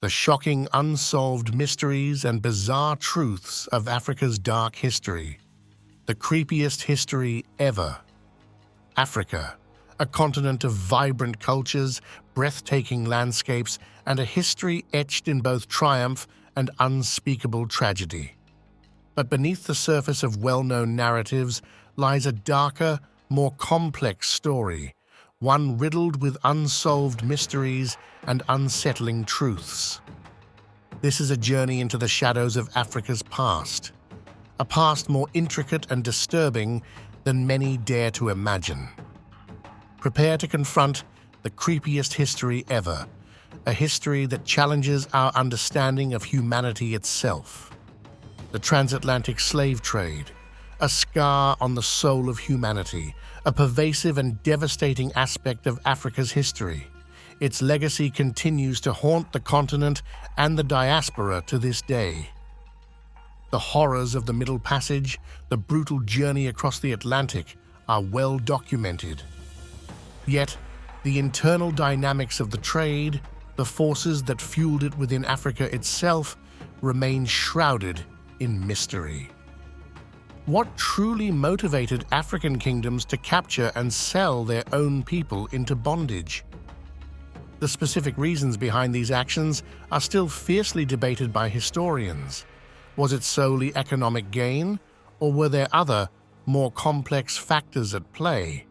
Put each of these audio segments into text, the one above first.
the shocking unsolved mysteries and bizarre truths of Africa's dark history. The creepiest history ever. Africa, a continent of vibrant cultures, breathtaking landscapes, and a history etched in both triumph and unspeakable tragedy. But beneath the surface of well-known narratives lies a darker, more complex story, one riddled with unsolved mysteries and unsettling truths. This is a journey into the shadows of Africa's past, a past more intricate and disturbing than many dare to imagine. Prepare to confront the creepiest history ever, a history that challenges our understanding of humanity itself. The transatlantic slave trade, a scar on the soul of humanity, a pervasive and devastating aspect of Africa's history. Its legacy continues to haunt the continent and the diaspora to this day. The horrors of the Middle Passage, the brutal journey across the Atlantic, are well documented. Yet, the internal dynamics of the trade, the forces that fueled it within Africa itself, remain shrouded in mystery. What truly motivated African kingdoms to capture and sell their own people into bondage? The specific reasons behind these actions are still fiercely debated by historians. Was it solely economic gain, or were there other, more complex factors at play?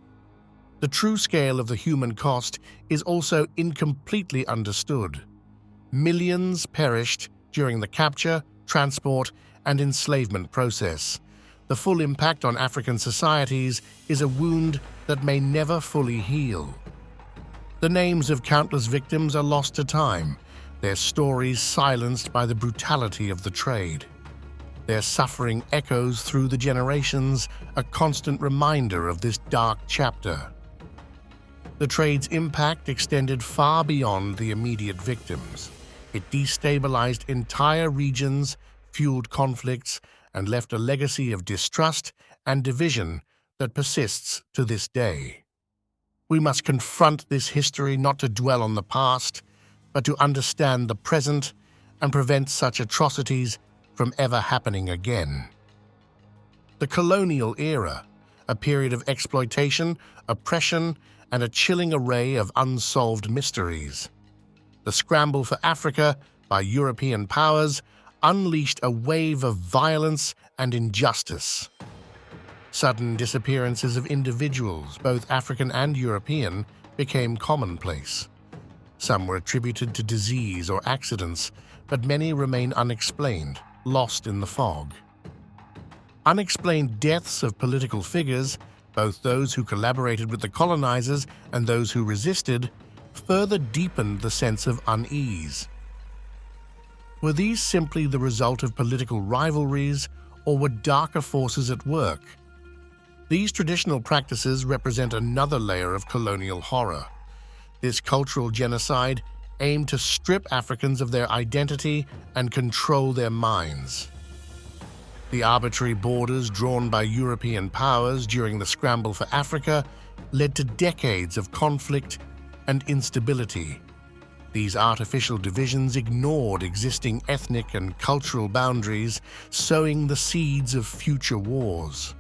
The true scale of the human cost is also incompletely understood. Millions perished during the capture, transport, and enslavement process. The full impact on African societies is a wound that may never fully heal. The names of countless victims are lost to time, their stories silenced by the brutality of the trade. Their suffering echoes through the generations, a constant reminder of this dark chapter. The trade's impact extended far beyond the immediate victims. It destabilized entire regions, fueled conflicts, and left a legacy of distrust and division that persists to this day. We must confront this history not to dwell on the past, but to understand the present and prevent such atrocities from ever happening again. The colonial era, a period of exploitation, oppression, and a chilling array of unsolved mysteries. The scramble for Africa by European powers unleashed a wave of violence and injustice. Sudden disappearances of individuals, both African and European, became commonplace. Some were attributed to disease or accidents, but many remain unexplained, lost in the fog. Unexplained deaths of political figures, both those who collaborated with the colonizers and those who resisted, further deepened the sense of unease. Were these simply the result of political rivalries, or were darker forces at work? These traditional practices represent another layer of colonial horror. This cultural genocide aimed to strip Africans of their identity and control their minds. The arbitrary borders drawn by European powers during the scramble for Africa led to decades of conflict and instability. These artificial divisions ignored existing ethnic and cultural boundaries, sowing the seeds of future wars.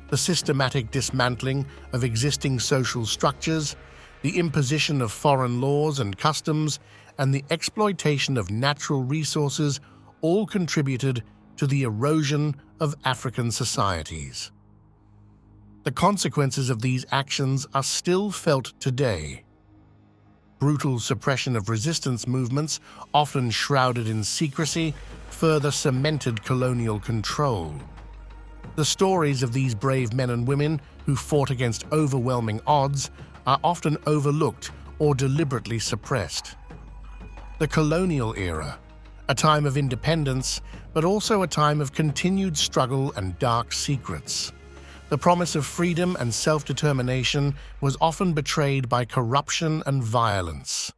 The systematic dismantling of existing social structures, the imposition of foreign laws and customs, and the exploitation of natural resources all contributed to the erosion of African societies. The consequences of these actions are still felt today. Brutal suppression of resistance movements, often shrouded in secrecy, further cemented colonial control. The stories of these brave men and women who fought against overwhelming odds are often overlooked or deliberately suppressed. The colonial era, a time of independence, but also a time of continued struggle and dark secrets. The promise of freedom and self-determination was often betrayed by corruption and violence.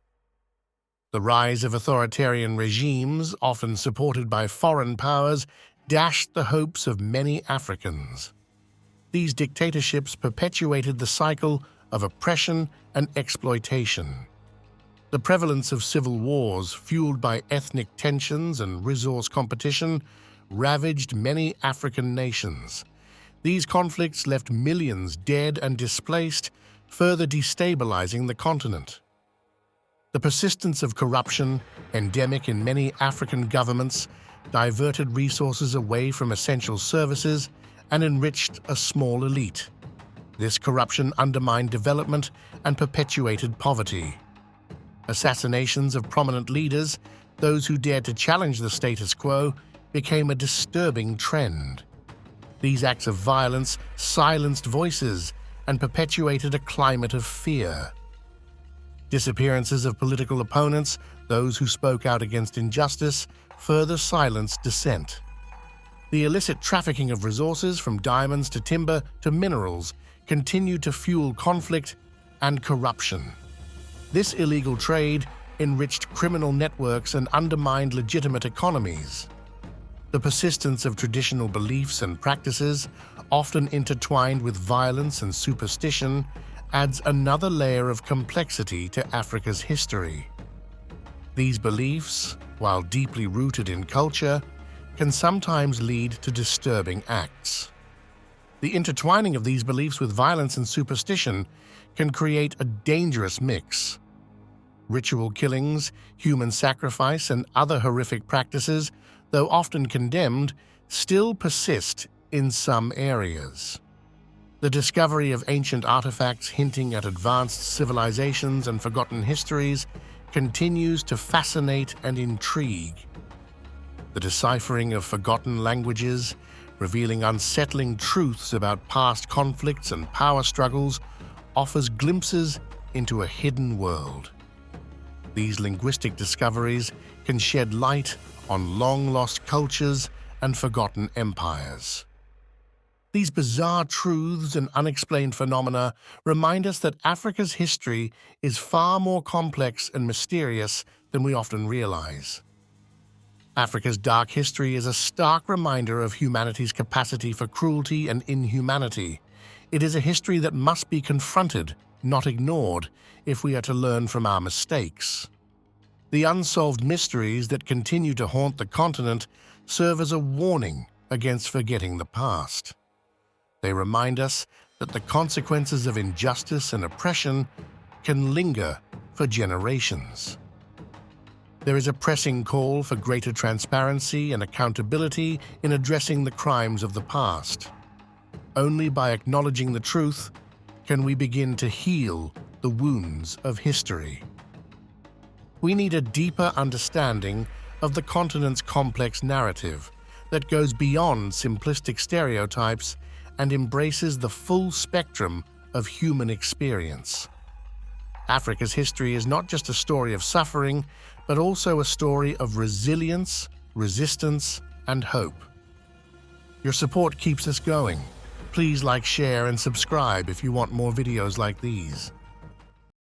The rise of authoritarian regimes, often supported by foreign powers, dashed the hopes of many Africans. These dictatorships perpetuated the cycle of oppression and exploitation. The prevalence of civil wars, fueled by ethnic tensions and resource competition, ravaged many African nations. These conflicts left millions dead and displaced, further destabilizing the continent. The persistence of corruption, endemic in many African governments, diverted resources away from essential services and enriched a small elite. This corruption undermined development and perpetuated poverty. Assassinations of prominent leaders, those who dared to challenge the status quo, became a disturbing trend. These acts of violence silenced voices and perpetuated a climate of fear. Disappearances of political opponents, those who spoke out against injustice, further silenced dissent. The illicit trafficking of resources, from diamonds to timber to minerals, continued to fuel conflict and corruption. This illegal trade enriched criminal networks and undermined legitimate economies. The persistence of traditional beliefs and practices, often intertwined with violence and superstition, adds another layer of complexity to Africa's history. These beliefs, while deeply rooted in culture, can sometimes lead to disturbing acts. The intertwining of these beliefs with violence and superstition can create a dangerous mix. Ritual killings, human sacrifice, and other horrific practices, though often condemned, still persist in some areas. The discovery of ancient artifacts hinting at advanced civilizations and forgotten histories continues to fascinate and intrigue. The deciphering of forgotten languages, revealing unsettling truths about past conflicts and power struggles, offers glimpses into a hidden world. These linguistic discoveries can shed light on long-lost cultures and forgotten empires. These bizarre truths and unexplained phenomena remind us that Africa's history is far more complex and mysterious than we often realize. Africa's dark history is a stark reminder of humanity's capacity for cruelty and inhumanity. It is a history that must be confronted, not ignored, if we are to learn from our mistakes. The unsolved mysteries that continue to haunt the continent serve as a warning against forgetting the past. They remind us that the consequences of injustice and oppression can linger for generations. There is a pressing call for greater transparency and accountability in addressing the crimes of the past. Only by acknowledging the truth can we begin to heal the wounds of history. We need a deeper understanding of the continent's complex narrative that goes beyond simplistic stereotypes and embraces the full spectrum of human experience. Africa's history is not just a story of suffering, but also a story of resilience, resistance, and hope. Your support keeps us going. Please like, share, and subscribe if you want more videos like these.